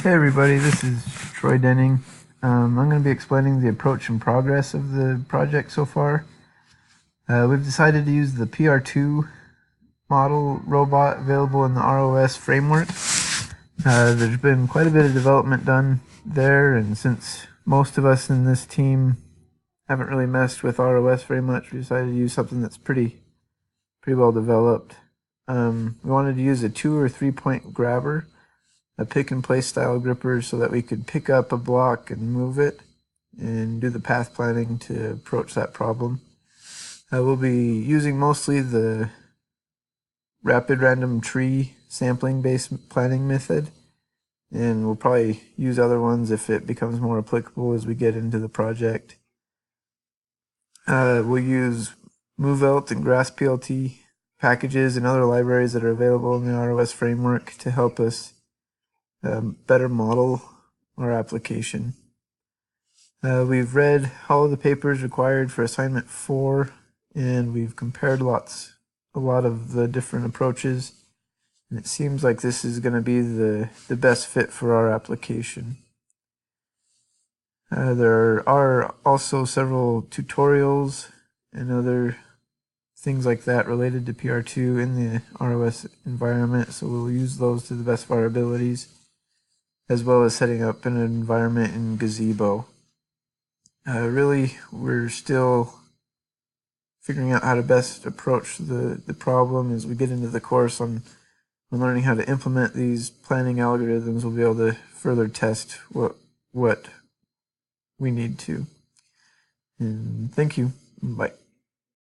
Hey everybody, this is Troy Denning. I'm going to be explaining the approach and progress of the project so far. We've decided to use the PR2 model robot available in the ROS framework. There's been quite a bit of development done there, and since most of us in this team haven't really messed with ROS very much, we decided to use something that's pretty well developed. We wanted to use a 2 or 3 point grabber, a pick and place style gripper, so that we could pick up a block and move it and do the path planning to approach that problem. We'll be using mostly the rapid random tree sampling based planning method, and we'll probably use other ones if it becomes more applicable as we get into the project. We'll use MoveLt and GrassPLT packages and other libraries that are available in the ROS framework to help us better model our application. We've read all of the papers required for assignment 4, and we've compared a lot of the different approaches, and it seems like this is going to be the best fit for our application. There are also several tutorials and other things like that related to PR2 in the ROS environment, so we'll use those to the best of our abilities, as well as setting up an environment in Gazebo. Really, we're still figuring out how to best approach the problem as we get into the course on learning how to implement these planning algorithms. We'll be able to further test what we need to. And thank you. Bye.